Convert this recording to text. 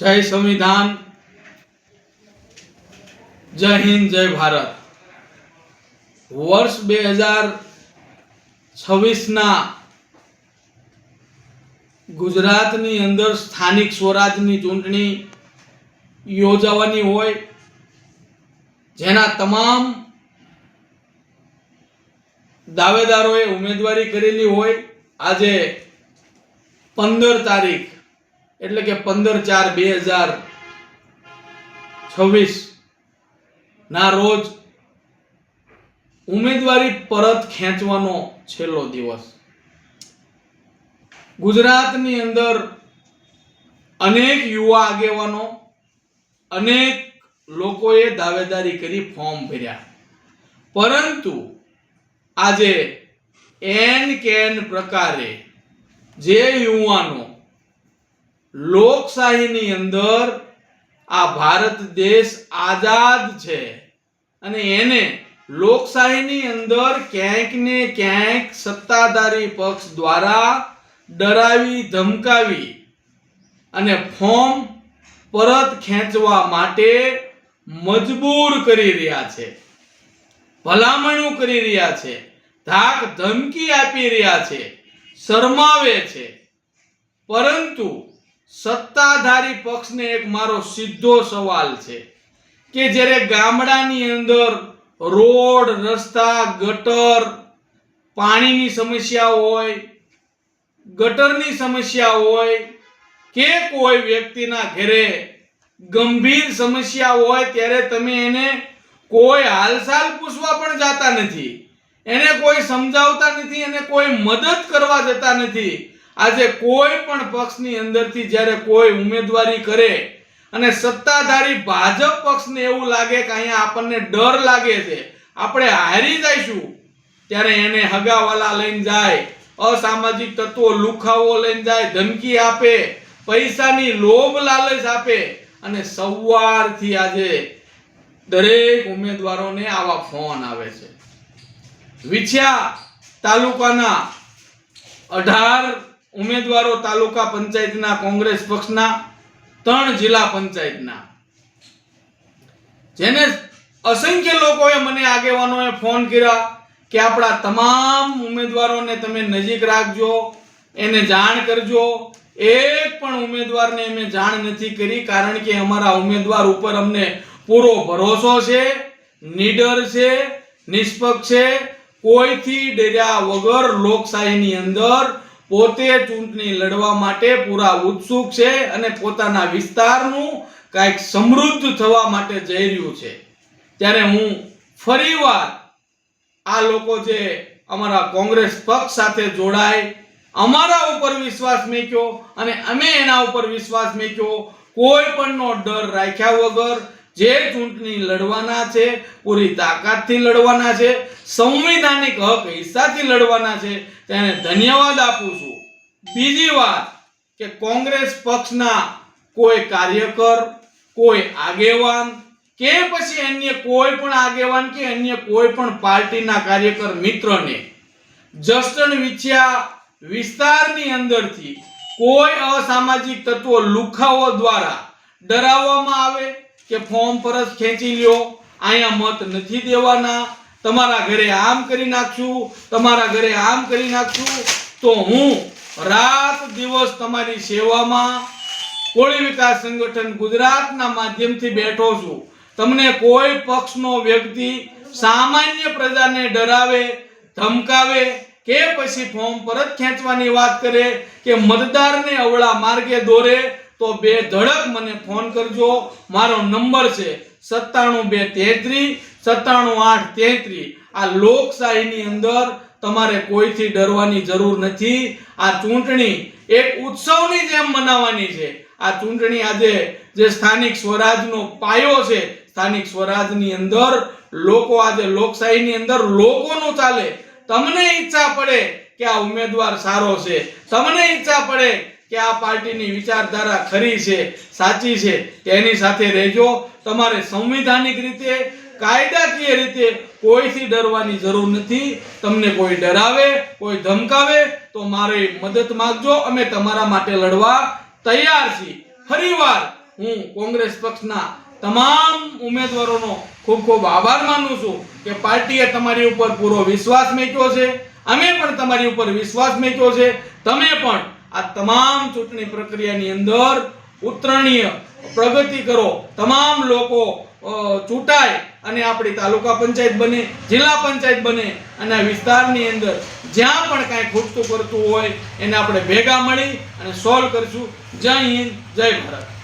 जय संविधान, जय हिंद, जय भारत। वर्ष 2026 ना गुजरातनी अंदर स्थानिक स्वराजनी चूंटणी योजावानी होय, जेना तमाम दावेदारोए उमेदवारी करेली होय। આજે 15 તારીખ એટલે કે 15/4/2026 ના રોજ ઉમેદવારી પરત ખેંચવાનો છેલ્લો દિવસ। ગુજરાતની અંદર અનેક યુવા આગેવાનો, અનેક લોકોએ દાવેદારી કરી, ફોર્મ ભર્યા, પરંતુ આજે એન કેન પ્રકારે જે યુવાનો લોકશાહીની અંદર આ ભારત દેશ આઝાદ છે અને એને લોકશાહીની અંદર ક્યાંક ને ક્યાંક સત્તાધારી પક્ષ દ્વારા ડરાવી ધમકાવી અને ફોર્મ પરત ખેંચવા માટે મજબૂર કરી રહ્યા છે, ભલામણો કરી રહ્યા છે, ધાક ધમકી આપી રહ્યા છે, શરમાવે છે। પરંતુ સત્તાધારી પક્ષને એક મારો સીધો સવાલ છે કે જ્યારે ગામડાની અંદર રોડ, રસ્તા, ગટર, પાણીની સમસ્યા હોય, ગટરની સમસ્યા હોય કે કોઈ વ્યક્તિના ઘરે ગંભીર સમસ્યા હોય ત્યારે તમે એને કોઈ હાલચાલ પૂછવા પણ જાતા નથી, એને કોઈ સમજાવતા નથી, એને કોઈ મદદ કરવા જતા નથી। આજે કોઈ પણ પક્ષની અંદરથી જ્યારે કોઈ ઉમેદવારી કરે અને સત્તાધારી ભાજપ પક્ષને એવું લાગે કે અહીંયા આપણને ડર લાગે છે, આપણે હારી જઈશું, ત્યારે એને હગાવાલા લઈને જાય, અસામાજિક તત્વો લુખાવો લઈને જાય, ધમકી આપે, પૈસાની લોભ લાલચ આપે અને સવારથી આજે દરેક ઉમેદવારોને આવા ફોન આવે છે। વિછિયા તાલુકાના 18 ઉમેદવારો તાલુકા પંચાયતના કોંગ્રેસ પક્ષના, 3 જિલ્લા પંચાયતના, જેને અસંખ્ય લોકોએ મને આગેવાનોએ ફોન કર્યા કે આપણા તમામ ઉમેદવારોને તમે નજીક રાખજો, એને જાણ કરજો। એક પણ ઉમેદવારને અમે જાણ નથી કરી, કારણ કે અમારા ઉમેદવાર ઉપર અમને પૂરો ભરોસો છે, નીડર છે, નિષ્પક્ષ છે, કોઈથી ડર્યા વગર લોકશાહીની અંદર પોતે ચૂંટણી લડવા માટે પૂરા ઉત્સુક છે અને પોતાના વિસ્તારનું કંઈક સમૃદ્ધ થવા માટે જઈ રહ્યું છે। ત્યારે હું ફરીવાર આ લોકો જે અમારા કોંગ્રેસ પક્ષ સાથે જોડાય, અમારા ઉપર વિશ્વાસ મૂક્યો અને અમે એના ઉપર વિશ્વાસ મૂક્યો, કોઈ પણનો ડર રાખ્યા વગર જે ચૂંટણી લડવાના છે, પૂરી તાકાતથી લડવાના છે, સંવિધાનિક હક હિસ્સાથી લડવાના છે, તેને ધન્યવાદ આપું છું। બીજી વાત કે કોંગ્રેસ પક્ષના કોઈ કાર્યકર, કોઈ આગેવાન કે પછી અન્ય કોઈ પણ આગેવાન કે અન્ય કોઈ પણ પાર્ટીના કાર્યકર મિત્રને જસદણ વિછિયા વિસ્તારની અંદરથી કોઈ અસામાજિક તત્વો લુખાઓ દ્વારા ડરાવવામાં આવે કે ફોર્મ પરત ખેંચી લ્યો, અહીંયા મત નથી દેવાના, તમારા ઘરે આમ કરી નાખશું, તમારા ઘરે આમ કરી નાખશું, તો હું રાત દિવસ તમારી સેવામાં કોળી વિકાસ સંગઠન ગુજરાતના માધ્યમથી બેઠો છું। તમને કોઈ પક્ષનો વ્યક્તિ સામાન્ય પ્રજાને ડરાવે, ધમકાવે કે પછી ફોર્મ પરત ખેંચવાની વાત કરે કે મતદારને અવળા માર્ગે દોરે તો બે ધડક મને ફોન કરજો। મારો નંબર છે 97 233 97 833। આ લોકશાહીની અંદર તમારે કોઈથી ડરવાની જરૂર નથી। આ ચૂંટણી એક ઉત્સવની જેમ મનાવવાની છે। આ ચૂંટણી આજે જે સ્થાનિક સ્વરાજનો પાયો છે, સ્થાનિક સ્વરાજની અંદર લોકો આજે લોકશાહીની અંદર લોકોનું ચાલે। તમને ઈચ્છા પડે કે આ ઉમેદવાર સારો છે, તમને ઈચ્છા પડે કે આ પાર્ટીની વિચારધારા ખરી છે, સાચી છે, તેની સાથે રહેજો। તમારે સંવિધાનિક રીતે, કાયદાકીય રીતે કોઈથી ડરવાની જરૂર નથી। તમને કોઈ ડરાવે, કોઈ ધમકાવે તો મારી મદદ માંગજો, અમે તમારા માટે લડવા તૈયાર છીએ। ફરીવાર હું કોંગ્રેસ પક્ષના તમામ ઉમેદવારોનો ખૂબ ખૂબ આભાર માનું છું કે પાર્ટીએ તમારી ઉપર પૂરો વિશ્વાસ મૂક્યો છે, અમે પણ તમારી ઉપર વિશ્વાસ મૂક્યો છે. તમે પણ આ તમામ ચૂંટણી પ્રક્રિયાની અંદર ઉત્તરણીય પ્રગતિ કરો, તમામ લોકો ચૂંટાય અને આપણી તાલુકા પંચાયત બને, જિલ્લા પંચાયત બને અને આ વિસ્તારની અંદર જ્યાં પણ કાંઈ ખૂટતું કરતું હોય એને આપણે ભેગા મળી અને સોલ્વ કરશું. જય હિન્દ, જય ભારત.